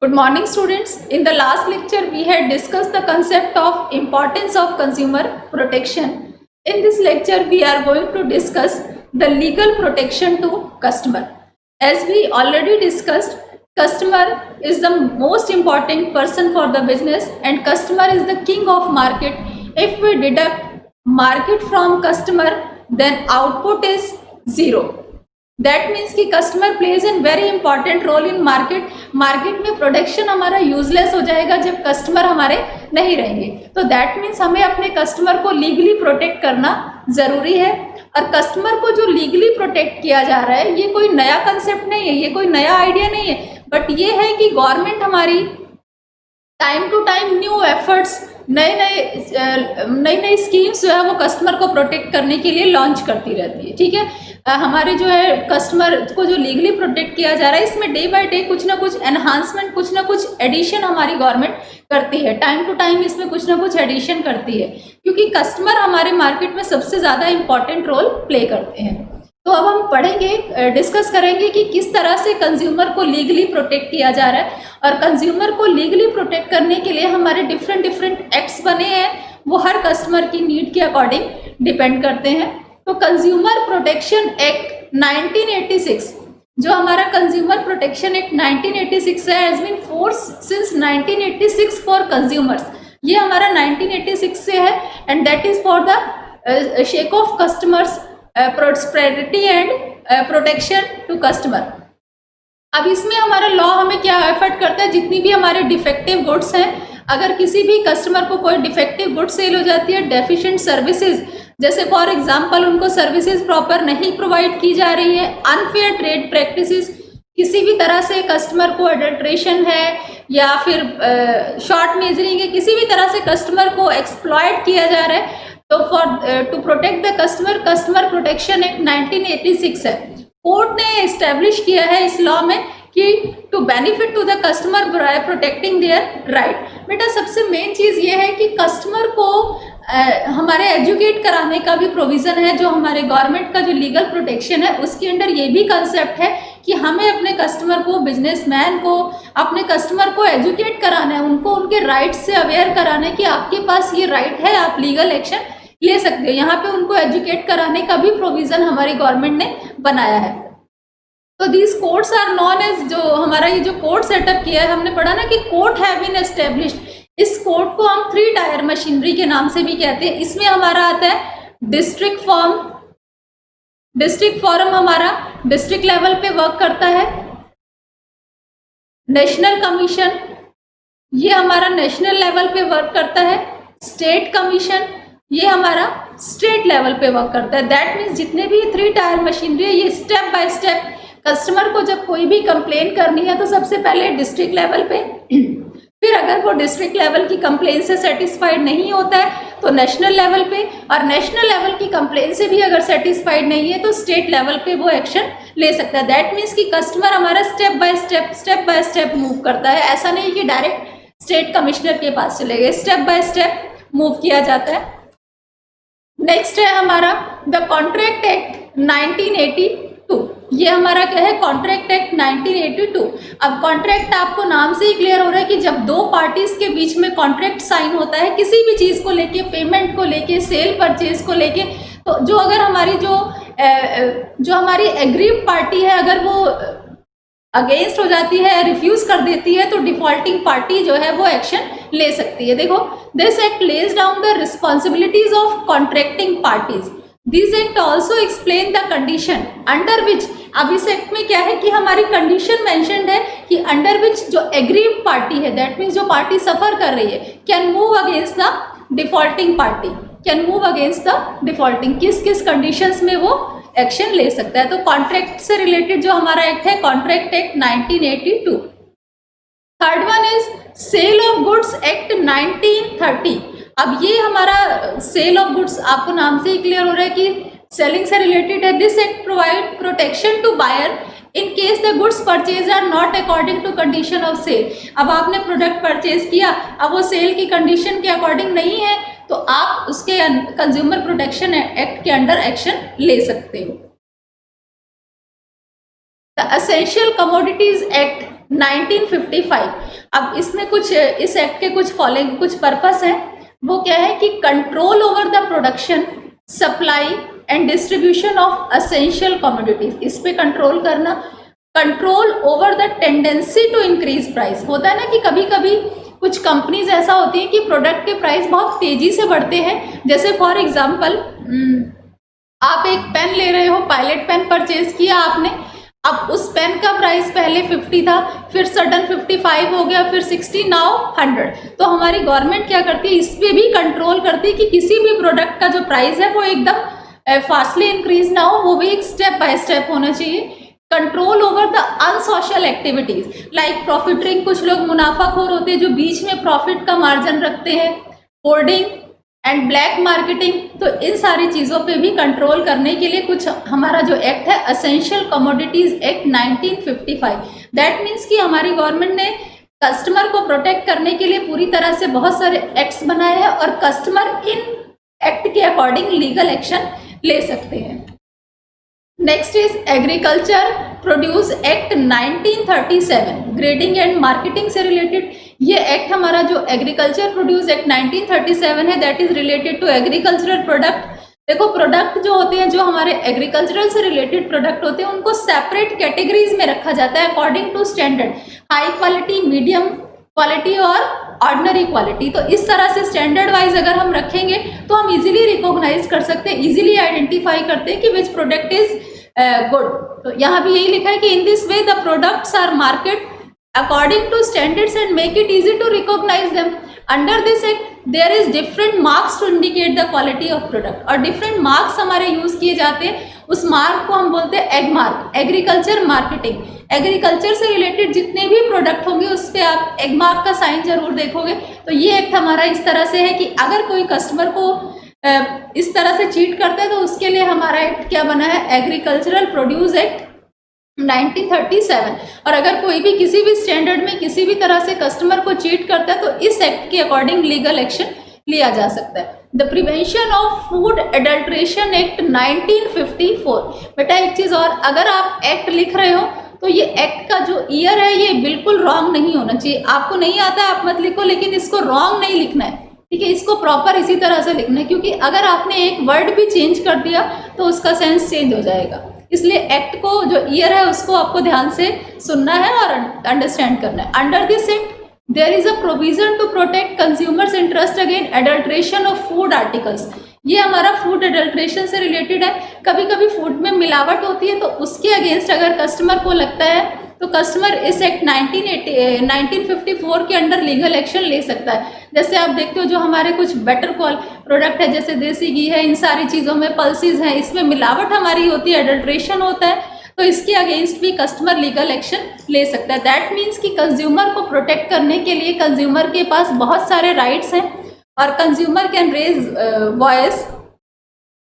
Good morning students. In the last lecture we had discussed the concept of importance of consumer protection. In this lecture we are going to discuss the legal protection to customer. As we already discussed, customer is the most important person for the business and customer is the king of market. If we deduct market from customer, then output is zero. That means कि customer plays an very important role in market. Market में production हमारा useless हो जाएगा जब customer हमारे नहीं रहेंगे. तो दैट मीन्स हमें अपने कस्टमर को लीगली प्रोटेक्ट करना जरूरी है. और कस्टमर को जो लीगली प्रोटेक्ट किया जा रहा है ये कोई नया कंसेप्ट नहीं है, ये कोई नया आइडिया नहीं है, बट ये है कि गवर्नमेंट हमारी time to time new efforts, नई स्कीम्स जो है वो कस्टमर को प्रोटेक्ट करने के लिए लॉन्च करती रहती है. ठीक है, हमारे जो है कस्टमर को जो लीगली प्रोटेक्ट किया जा रहा है इसमें डे बाय डे कुछ ना कुछ एनहांसमेंट, कुछ ना कुछ एडिशन हमारी गवर्नमेंट करती है. टाइम टू टाइम इसमें कुछ ना कुछ एडिशन करती है क्योंकि कस्टमर हमारे मार्केट में सबसे ज़्यादा इंपॉर्टेंट रोल प्ले करते हैं. तो अब हम पढ़ेंगे, डिस्कस करेंगे कि किस तरह से कंज्यूमर को लीगली प्रोटेक्ट किया जा रहा है. और कंज्यूमर को लीगली प्रोटेक्ट करने के लिए हमारे डिफरेंट एक्ट्स बने हैं, वो हर कस्टमर की नीड के अकॉर्डिंग डिपेंड करते हैं. तो कंज्यूमर प्रोटेक्शन एक्ट 1986, जो हमारा कंज्यूमर प्रोटेक्शन एक्ट 1986 है, has been force since 1986 for consumers. ये हमारा 1986 से है and that is for the sake of customers prosperity and protection to customer. अब इसमें हमारा लॉ हमें क्या एफर्ट करता है, जितनी भी हमारे डिफेक्टिव गुड्स हैं, अगर किसी भी कस्टमर को कोई डिफेक्टिव गुड सेल हो जाती है, डेफिशिएंट सर्विसेज, जैसे फॉर एग्जांपल उनको सर्विसेज प्रॉपर नहीं प्रोवाइड की जा रही है, अनफेयर ट्रेड प्रैक्टिसेस, किसी भी तरह से कस्टमर को एडल्ट्रेशन है या फिर शॉर्ट मेजरिंग है, किसी भी तरह से कस्टमर को एक्सप्लॉयट किया जा रहा है, तो for to protect the customer protection act 1986 है. कोर्ट ने एस्टेब्लिश किया है इस लॉ में कि to benefit to the customer by protecting their right. बेटा सबसे मेन चीज़ ये है कि कस्टमर को हमारे एजुकेट कराने का भी प्रोविज़न है. जो हमारे गवर्नमेंट का जो लीगल प्रोटेक्शन है उसके अंडर ये भी कंसेप्ट है कि हमें अपने कस्टमर को, बिजनेसमैन को, अपने कस्टमर को एजुकेट कराना है, उनको उनके राइट्स से अवेयर कराना है कि आपके पास ये राइट है, आप लीगल एक्शन ले सकते हो. यहाँ पे उनको एजुकेट कराने का भी प्रोविज़न हमारी गवर्नमेंट ने बनाया है. तो these courts are known as, जो हमारा ये जो कोर्ट सेटअप किया है, हमने पढ़ा ना कि कोर्ट हैव बीन एस्टेब्लिश्ड. इस कोर्ट को हम 3 टायर मशीनरी के नाम से भी कहते हैं. इसमें हमारा आता है डिस्ट्रिक्ट फॉरम हमारा डिस्ट्रिक्ट लेवल पे वर्क करता है. नेशनल कमीशन, ये हमारा नेशनल लेवल पे वर्क करता है. स्टेट कमीशन, ये हमारा स्टेट लेवल पे वर्क करता है. दैट मीन्स जितने भी 3 टायर मशीनरी है, ये स्टेप बाय स्टेप कस्टमर को जब कोई भी कंप्लेन करनी है तो सबसे पहले डिस्ट्रिक्ट लेवल पे, फिर अगर वो डिस्ट्रिक्ट लेवल की कंप्लेन से सेटिस्फाइड नहीं होता है तो नेशनल लेवल पे, और नेशनल लेवल की कंप्लेन से भी अगर सेटिस्फाइड नहीं है तो स्टेट लेवल पे वो एक्शन ले सकता है. दैट मीन्स कि कस्टमर हमारा स्टेप बाय स्टेप मूव करता है. ऐसा नहीं कि डायरेक्ट स्टेट कमिश्नर के पास चले गए, स्टेप बाय स्टेप मूव किया जाता है. नेक्स्ट है हमारा द कॉन्ट्रैक्ट एक्ट 1982. ये हमारा क्या है, कॉन्ट्रैक्ट एक्ट 1982. अब कॉन्ट्रैक्ट आपको नाम से ही क्लियर हो रहा है कि जब 2 पार्टीज के बीच में कॉन्ट्रैक्ट साइन होता है किसी भी चीज़ को लेके, पेमेंट को लेके, सेल परचेज को लेके, तो जो अगर हमारी जो हमारी एग्रीड पार्टी है अगर वो अगेंस्ट हो जाती है, रिफ्यूज कर देती है, तो डिफॉल्टिंग पार्टी जो है वो एक्शन ले सकती है. देखो, this act lays down the responsibilities of contracting parties. This act also explain the condition under which, अब इस एक्ट में क्या है कि हमारी कंडीशन मेंशन्ड है कि अंडर विच जो एग्रीड पार्टी है, दैट मीन्स जो पार्टी सफर कर रही है, can move against the defaulting party, can move against the defaulting, किस किस कंडीशंस में वो एक्शन ले सकता है. तो कॉन्ट्रैक्ट से रिलेटेड जो हमारा एक्ट है, contract act 1982. Third one is sale of goods act 1930. अब ये हमारा सेल ऑफ गुड्स आपको नाम से ही क्लियर हो रहा है कि सेलिंग से रिलेटेड है. This act provide protection to buyer in case the goods purchase are not according to condition of sale. अब आपने प्रोडक्ट परचेज किया, अब वो सेल की कंडीशन के अकॉर्डिंग नहीं है तो आप उसके कंज्यूमर प्रोटेक्शन एक्ट के अंडर एक्शन ले सकते हो. The essential commodities act 1955. अब इसमें कुछ इस एक्ट के कुछ फॉलोइंग कुछ पर्पस हैं। वो क्या है कि control over the production, supply and distribution of essential commodities, इस पे कंट्रोल करना। Control over the tendency to increase price, होता है ना कि कभी कभी कुछ कंपनीज ऐसा होती है कि प्रोडक्ट के प्राइस बहुत तेजी से बढ़ते हैं। जैसे फॉर एग्जांपल आप एक पेन ले रहे हो, पायलट पेन परचेज किया आपने, अब उस पेन का प्राइस पहले 50 था, फिर सडन 55 हो गया, फिर 60, नाउ 100। तो हमारी गवर्नमेंट क्या करती है, इस पे भी कंट्रोल करती है कि किसी भी प्रोडक्ट का जो प्राइस है वो एकदम फास्टली इंक्रीज ना हो, वो भी एक स्टेप बाय स्टेप होना चाहिए। Control over the unsocial activities like profiting, कुछ लोग मुनाफाखोर होते हैं जो बीच में प्रॉफिट का मार्जिन रखते हैं, होर्डिंग एंड ब्लैक मार्केटिंग। तो इन सारी चीज़ों पे भी कंट्रोल करने के लिए कुछ हमारा जो एक्ट है essential commodities act 1955, that means कि हमारी गवर्नमेंट ने कस्टमर को प्रोटेक्ट करने के लिए पूरी तरह से बहुत सारे एक्ट्स बनाए हैं और कस्टमर इन एक्ट के अकॉर्डिंग लीगल एक्शन ले सकते हैं। Next is agriculture produce act 1937, grading and marketing से रिलेटेड। ये एक्ट हमारा जो एग्रीकल्चर प्रोड्यूस एक्ट 1937 है, that is related to agricultural product. देखो प्रोडक्ट जो होते हैं, जो हमारे एग्रीकल्चरल से रिलेटेड प्रोडक्ट होते हैं, उनको सेपरेट कैटेगरीज में रखा जाता है according to standard, high quality, medium quality और ऑर्डिनरी क्वालिटी। तो इस तरह से स्टैंडर्ड वाइज अगर हम रखेंगे तो हम इजीली रिकॉग्नाइज कर सकते हैं, इजीली आइडेंटिफाई करते हैं कि विच प्रोडक्ट इज गुड। तो यहाँ भी यही लिखा है कि in this way the products are market according to standards and make it easy to recognize them. Under this act there is different marks to indicate the quality of product, और different marks हमारे use किए जाते हैं। उस mark को हम बोलते हैं egg mark, agriculture marketing. Agriculture से रिलेटेड जितने भी प्रोडक्ट होंगे उस पर आप एग मार्क का साइन जरूर देखोगे। तो ये एक्ट हमारा इस तरह से है कि अगर कोई कस्टमर को इस तरह से चीट करता है तो उसके लिए हमारा एक्ट क्या बना है, एग्रीकल्चरल प्रोड्यूस एक्ट 1937। और अगर कोई भी किसी भी स्टैंडर्ड में किसी भी तरह से कस्टमर को चीट करता है तो इस एक्ट के अकॉर्डिंग लीगल एक्शन लिया जा सकता है। The prevention of food adulteration act 1954। बेटा एक चीज़ और, अगर आप एक्ट लिख रहे हो तो ये एक्ट का जो ईयर है ये बिल्कुल रॉन्ग नहीं होना चाहिए। आपको नहीं आता है आप मत लिखो, लेकिन इसको रॉन्ग नहीं लिखना है, ठीक है, इसको प्रॉपर इसी तरह से लिखना है, क्योंकि अगर आपने एक वर्ड भी चेंज कर दिया तो उसका सेंस चेंज हो जाएगा। इसलिए एक्ट को जो ईयर है उसको आपको ध्यान से सुनना है और अंडरस्टैंड करना है। Under this act there is a provision to protect consumers interest against adulteration of food articles. ये हमारा फूड एडल्ट्रेशन से रिलेटेड है। कभी कभी फूड में मिलावट होती है तो उसके अगेंस्ट अगर कस्टमर को लगता है तो कस्टमर इस एक्ट 1954 के अंडर लीगल एक्शन ले सकता है। जैसे आप देखते हो जो हमारे कुछ बेटर क्वाल प्रोडक्ट है, जैसे देसी घी है, इन सारी चीज़ों में पल्सेस हैं, इसमें मिलावट हमारी होती है, एडल्ट्रेशन होता है, तो इसके अगेंस्ट भी कस्टमर लीगल एक्शन ले सकता है। दैट मीन्स कि कंज्यूमर को प्रोटेक्ट करने के लिए कंज्यूमर के पास बहुत सारे राइट्स हैं और consumer can raise voice.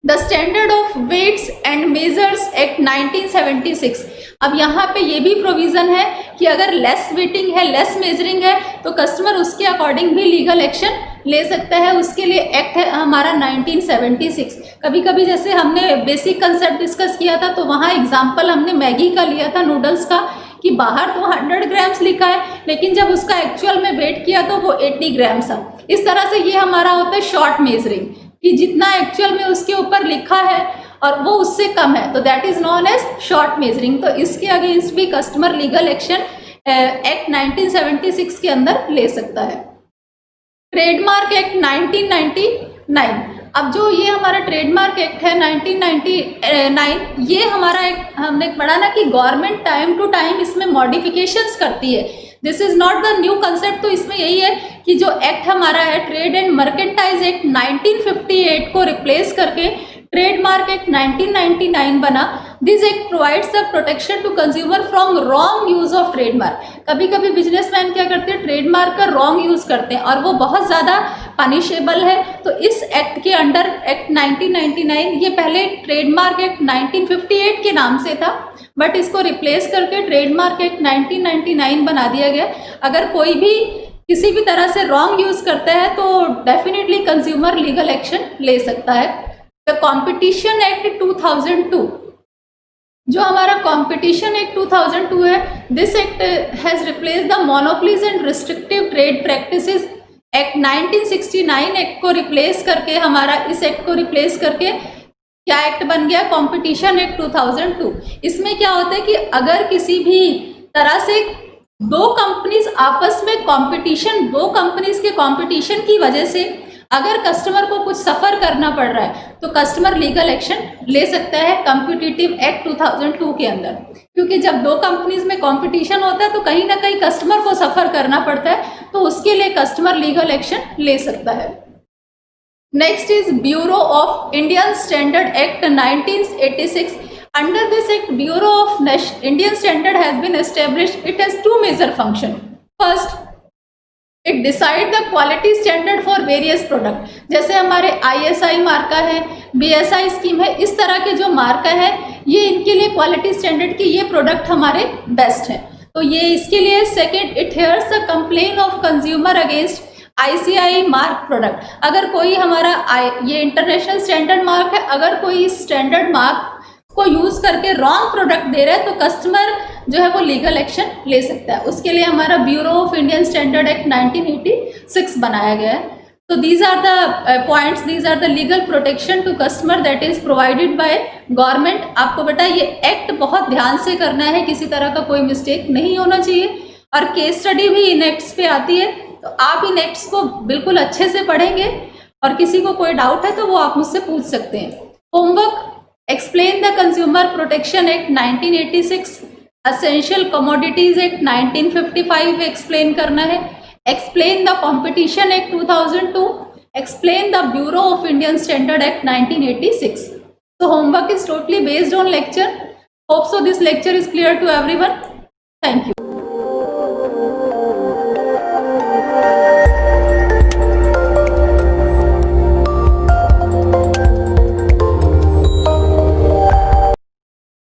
The standard of weights and measures act 1976। अब यहाँ पे ये भी प्रोविज़न है कि अगर लेस वेटिंग है, लेस मेजरिंग है, तो कस्टमर उसके अकॉर्डिंग भी लीगल एक्शन ले सकता है। उसके लिए एक्ट है हमारा 1976। कभी कभी जैसे हमने बेसिक कंसेप्ट डिस्कस किया था तो वहाँ एग्जाम्पल हमने मैगी का लिया था, नूडल्स का, कि बाहर तो 100 ग्राम्स लिखा है लेकिन जब उसका एक्चुअल में वेट किया तो वो 80 ग्राम्स था। इस तरह से ये हमारा होता है शॉर्ट मेजरिंग, कि जितना एक्चुअल में उसके ऊपर लिखा है और वो उससे कम है, तो that is known as short measuring. तो इसके अगेंस्ट भी कस्टमर लीगल एक्शन एक्ट 1976 के अंदर ले सकता है। Trademark act 1999। अब जो ये हमारा ट्रेडमार्क एक्ट है 1999, ये हमारा एक्ट हमने पढ़ा ना कि गवर्नमेंट टाइम टू टाइम इसमें मॉडिफिकेशंस करती है। This is not the new concept. तो इसमें यही है कि जो एक्ट हमारा है ट्रेड एंड मर्केंटाइज एक्ट 1958 को रिप्लेस करके ट्रेडमार्क एक्ट 1999 बना। This act provides the protection to consumer from wrong use of trademark. कभी कभी बिजनेसमैन क्या करते हैं, ट्रेडमार्क का रॉन्ग यूज करते हैं और वो बहुत ज़्यादा पनिशेबल है। तो इस एक्ट के अंडर एक्ट 1999, ये पहले ट्रेडमार्क एक्ट 1958 के नाम से था बट इसको रिप्लेस करके ट्रेडमार्क एक्ट 1999 बना दिया गया। अगर कोई भी किसी भी तरह से रॉन्ग यूज करता है तो डेफिनेटली कंज्यूमर लीगल एक्शन ले सकता है। The competition act 2002। जो हमारा कंपटीशन एक्ट 2002 है, this act has replace the monopolies and restrictive trade practices act 1969 act को रिप्लेस करके, हमारा इस एक्ट को रिप्लेस करके क्या एक्ट बन गया, कंपटीशन एक्ट 2002। इसमें क्या होता है कि अगर किसी भी तरह से दो कंपनीज आपस में कंपटीशन, दो कंपनीज के कंपटीशन की वजह से अगर कस्टमर को कुछ सफ़र करना पड़ रहा है तो कस्टमर लीगल एक्शन ले सकता है कॉम्पिटिटिव एक्ट 2002 के अंदर, क्योंकि जब दो कंपनीज में कंपटीशन होता है तो कहीं ना कहीं कस्टमर को सफ़र करना पड़ता है, तो उसके लिए कस्टमर लीगल एक्शन ले सकता है। Next is bureau of Indian standard act 1986। Under this act, bureau of Indian standard has been established. It has two major function. First, it decide the quality standard for various product. जैसे हमारे ISI मार्का है, BSI scheme है, इस तरह के जो मार्का है ये इनके लिए क्वालिटी स्टैंडर्ड की ये प्रोडक्ट हमारे बेस्ट हैं, तो ये इसके लिए। Second, it hairs the complain of consumer against ICI mark product. अगर कोई हमारा ये इंटरनेशनल स्टैंडर्ड मार्क है, अगर कोई स्टैंडर्ड मार्क को यूज करके रॉन्ग प्रोडक्ट दे रहा है तो कस्टमर जो है वो लीगल एक्शन ले सकता है। उसके लिए हमारा bureau of Indian standard act 1986 बनाया गया है। तो these are the points, these are the legal protection to customer that is provided by government. आपको बेटा ये एक्ट बहुत ध्यान से करना है, किसी तरह का कोई मिस्टेक नहीं होना चाहिए। और केस स्टडी भी इन एक्ट्स पे आती है, तो आप इन एक्ट्स को बिल्कुल अच्छे से पढ़ेंगे और किसी को कोई डाउट है तो वो आप मुझसे पूछ सकते हैं। Homework, explain the consumer protection act 1986, essential commodities act 1955 explain करना है, explain the competition act 2002, explain the bureau of Indian standard act 1986. So homework is totally based on lecture. Hope so this lecture is clear to everyone. Thank you.